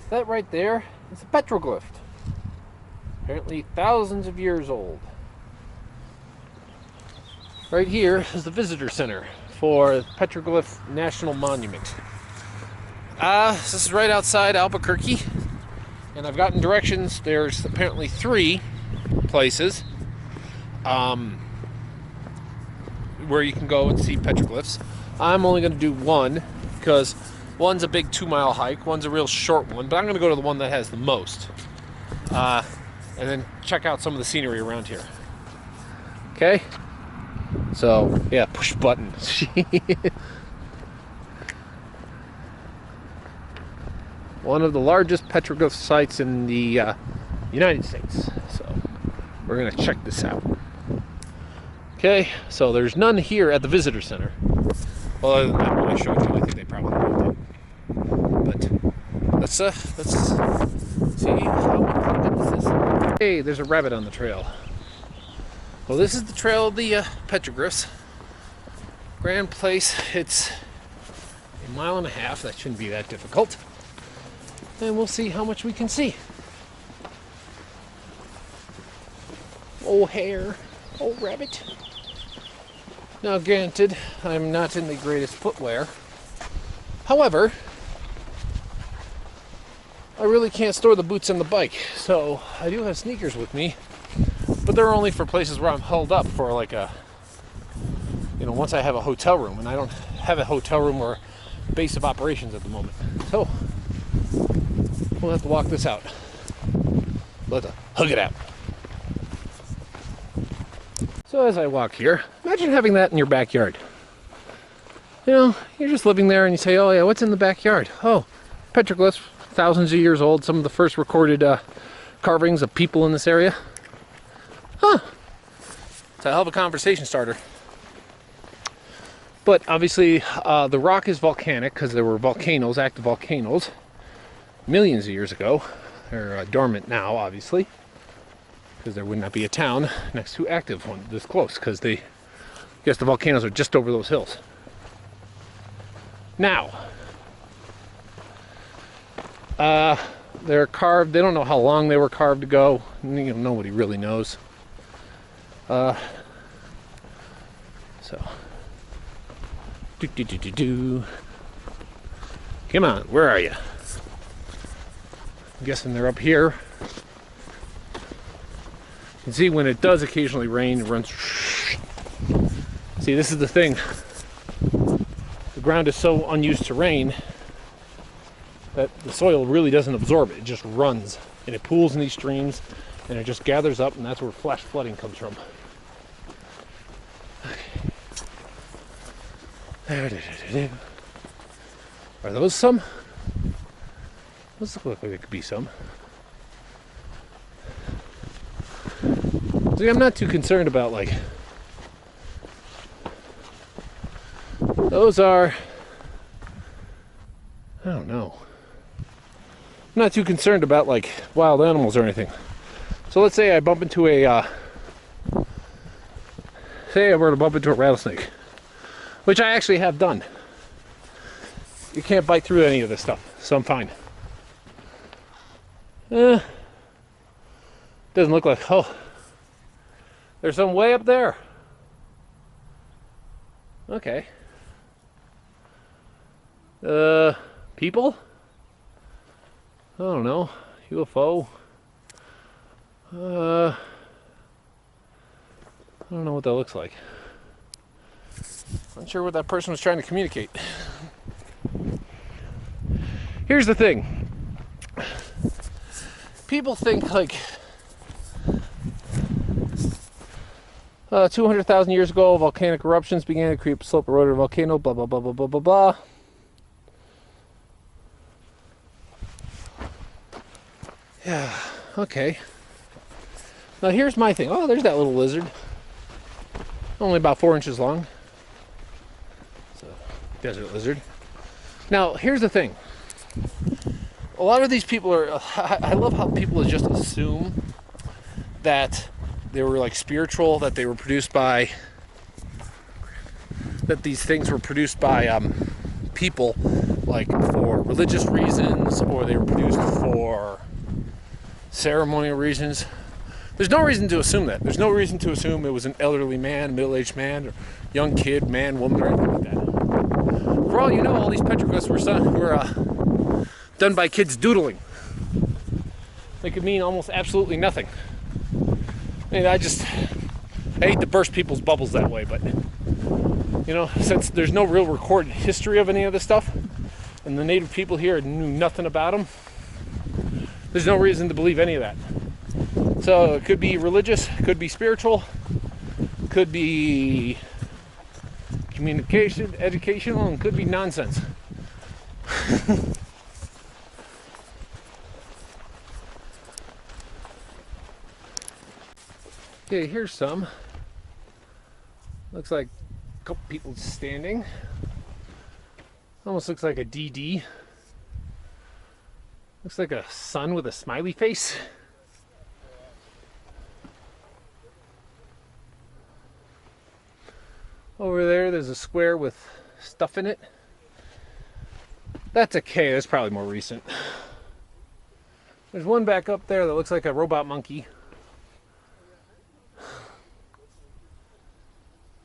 That right there is a petroglyph. Apparently thousands of years old. Right here is the visitor center for Petroglyph National Monument. This is right outside Albuquerque, and I've gotten directions. There's apparently 3 places where you can go and see petroglyphs. I'm only going to do one because one's a big 2-mile hike, one's a real short one, but I'm going to go to the one that has the most, and then check out some of the scenery around here. Okay, so yeah, push button. One of the largest petroglyph sites in the United States, so we're going to check this out. Okay, so there's none here at the visitor center. Well, other than that one I showed you, I think they probably moved it. But let's see how good this is. Hey, there's a rabbit on the trail. Well, this is the trail of the petroglyphs. Grand place. It's a 1.5 miles. That shouldn't be that difficult. And we'll see how much we can see. Oh, hare. Oh, rabbit. Now, granted, I'm not in the greatest footwear. However, I really can't store the boots on the bike, so I do have sneakers with me, but they're only for places where I'm held up for like once I have a hotel room, and I don't have a hotel room or base of operations at the moment. So, we'll have to walk this out. Let's hug it out. So as I walk here, imagine having that in your backyard. You know, you're just living there and you say, oh yeah, what's in the backyard? Oh, petroglyphs, thousands of years old, some of the first recorded carvings of people in this area. Huh. It's a hell of a conversation starter. But obviously, the rock is volcanic because there were volcanoes, active volcanoes, millions of years ago. They're dormant now, obviously, because there would not be a town next to active one this close, because I guess the volcanoes are just over those hills. Now, they're carved. They don't know how long they were carved ago. Nobody really knows. So, come on, where are you? I'm guessing they're up here. You can see when it does occasionally rain, it runs. See, this is the thing. The ground is so unused to rain that the soil really doesn't absorb it. It just runs, and it pools in these streams, and it just gathers up, and that's where flash flooding comes from. Okay. Are those some? Those look like there could be some. See, I'm not too concerned about like those are. I don't know. I'm not too concerned about like wild animals or anything. So let's say I bump into say I were to bump into a rattlesnake, which I actually have done. You can't bite through any of this stuff, so I'm fine. Doesn't look like, oh, there's some way up there. Okay. People? I don't know. UFO? I don't know what that looks like. Not sure what that person was trying to communicate. Here's the thing. People think like 200,000 years ago, volcanic eruptions began to creep slope eroded volcano, blah, blah, blah, blah, blah, blah, blah. Yeah, okay. Now here's my thing. Oh, there's that little lizard. Only about 4 inches long. It's a desert lizard. Now, here's the thing. A lot of these people are, I love how people just assume that they were like spiritual, that they were produced by, that these things were produced by people like for religious reasons, or they were produced for ceremonial reasons. There's no reason to assume that. There's no reason to assume it was an elderly man, middle-aged man, or young kid, man, woman, or anything like that. For all you know, all these petroglyphs were done by kids doodling. They could mean almost absolutely nothing. I mean, I hate to burst people's bubbles that way, but you know, since there's no real recorded history of any of this stuff, and the native people here knew nothing about them, there's no reason to believe any of that. So it could be religious, could be spiritual, could be communication, educational, and could be nonsense. Okay, here's some. Looks like a couple people standing. Almost looks like a DD. Looks like a sun with a smiley face. Over there's a square with stuff in it. That's a K, that's probably more recent. There's one back up there that looks like a robot monkey.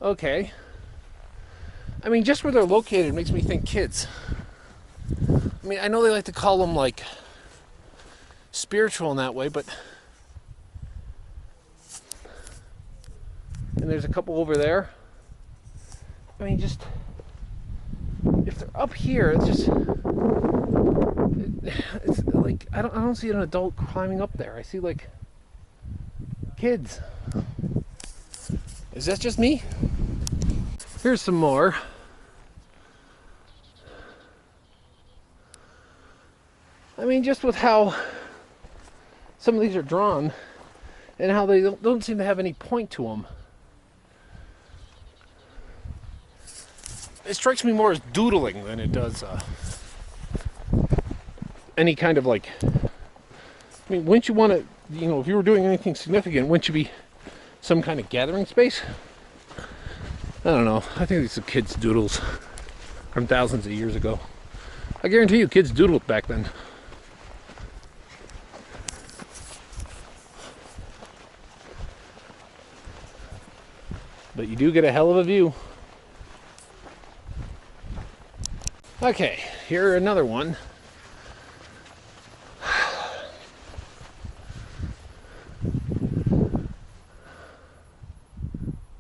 Okay. I mean, just where they're located makes me think kids. I mean, I know they like to call them like spiritual in that way, but and there's a couple over there. I mean, just if they're up here, it's like I don't see an adult climbing up there. I see like kids. Is that just me? Here's some more. I mean, just with how some of these are drawn and how they don't seem to have any point to them. It strikes me more as doodling than it does any kind of like, I mean, wouldn't you want to, you know, if you were doing anything significant, wouldn't you be some kind of gathering space? I don't know. I think these are kids' doodles from thousands of years ago. I guarantee you kids doodled back then. But you do get a hell of a view. Okay, here another one.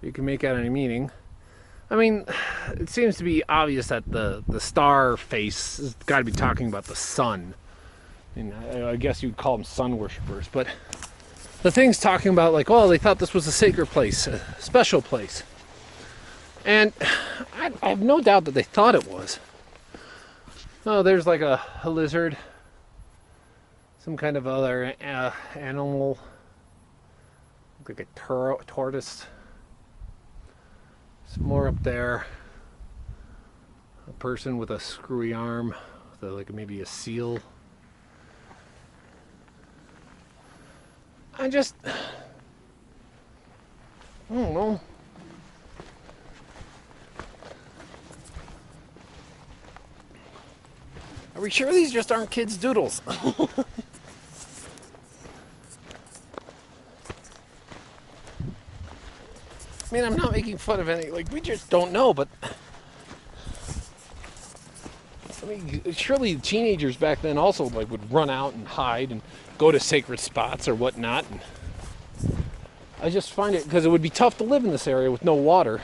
You can make out any meaning. I mean, it seems to be obvious that the star face has got to be talking about the sun. And I guess you'd call them sun worshippers, but the thing's talking about like, oh, they thought this was a sacred place, a special place. And I have no doubt that they thought it was. Oh, there's like a lizard, some kind of other animal, like a tortoise. Some more up there. A person with a screwy arm, like maybe a seal. I don't know. Are we sure these just aren't kids' doodles? I mean, I'm not making fun of any, like, we just don't know, but I mean, surely teenagers back then also like would run out and hide and go to sacred spots or whatnot. And I just find it, because it would be tough to live in this area with no water,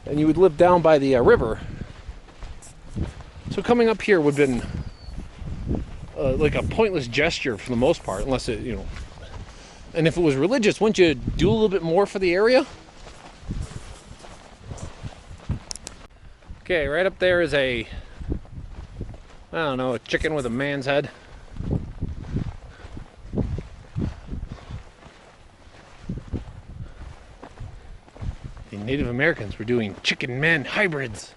and you would live down by the river. So coming up here would have been like a pointless gesture for the most part, unless it, you know, and if it was religious, wouldn't you do a little bit more for the area? Okay, right up there is I don't know, a chicken with a man's head. The Native Americans were doing chicken-man hybrids.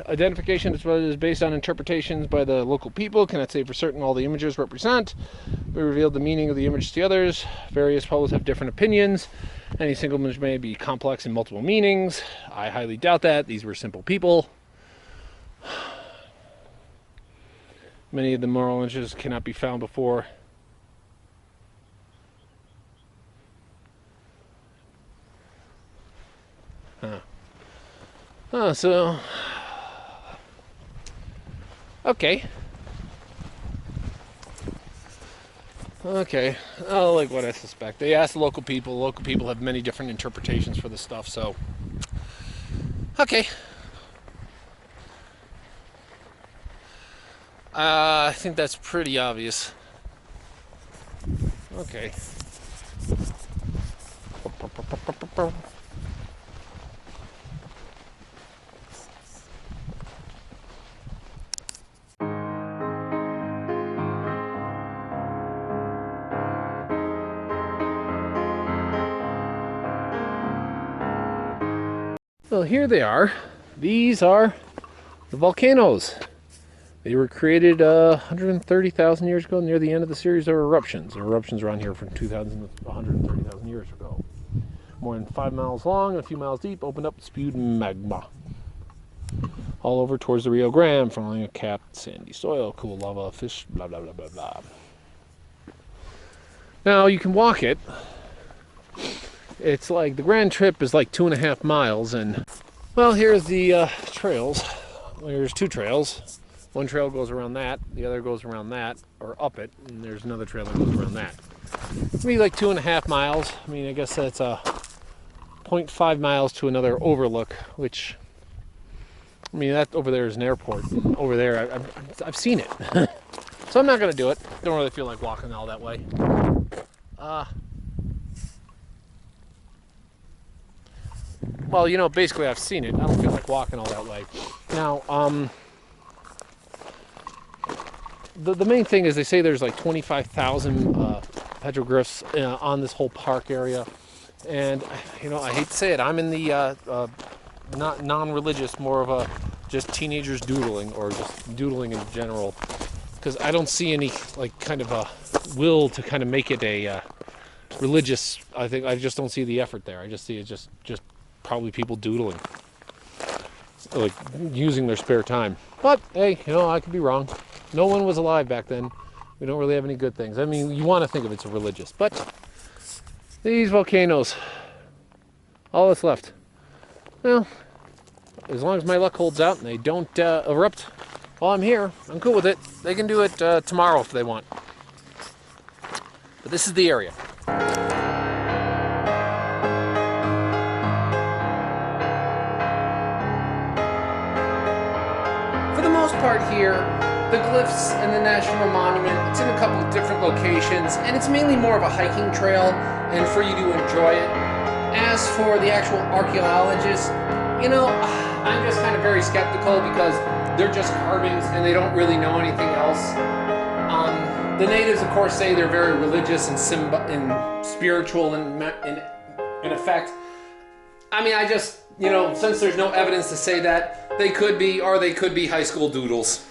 Identification is based on interpretations by the local people. Cannot say for certain all the images represent. We revealed the meaning of the image to others. Various poets have different opinions. Any single image may be complex in multiple meanings. I highly doubt that. These were simple people. Many of the moral images cannot be found before. So okay. Okay, like what I suspect. They asked local people. Local people have many different interpretations for the stuff, so... Okay. I think that's pretty obvious. Okay. Well, here they are. These are the volcanoes. They were created 130,000 years ago, near the end of the series of eruptions. Eruptions around here from 130,000 years ago. More than 5 miles long and a few miles deep, opened up, spewed magma all over towards the Rio Grande, following a capped sandy soil, cool lava, fish, blah blah blah blah blah. Now you can walk it. It's like the grand trip is like 2.5 miles, and well, here's the trails. There's 2 trails. One trail goes around that, the other goes around that, or up it, and there's another trail that goes around that. Maybe like 2.5 miles. I mean, I guess that's 0.5 miles to another overlook, which, I mean, that over there is an airport. Over there, I've seen it. So I'm not going to do it. Don't really feel like walking all that way. Well, you know, basically I've seen it. I don't feel like walking all that way. Now, the main thing is they say there's like 25,000 petroglyphs on this whole park area. And, you know, I hate to say it, I'm in the not non-religious, more of a just teenagers doodling, or just doodling in general. Because I don't see any, like, kind of a will to kind of make it a religious. I just don't see the effort there. I just see it just probably people doodling, like using their spare time. But hey, you know, I could be wrong. No one was alive back then. We don't really have any good things. I mean, you want to think of it as religious, but these volcanoes, all that's left. Well, as long as my luck holds out and they don't erupt while I'm here, I'm cool with it. They can do it tomorrow if they want. But this is the area. For the most part here, the glyphs and the National Monument, it's in a couple of different locations, and it's mainly more of a hiking trail and for you to enjoy it. As for the actual archaeologists, you know, I'm just kind of very skeptical because they're just carvings and they don't really know anything else. The natives, of course, say they're very religious and spiritual in effect. I mean, I just, you know, since there's no evidence to say that, they could be, or they could be high school doodles.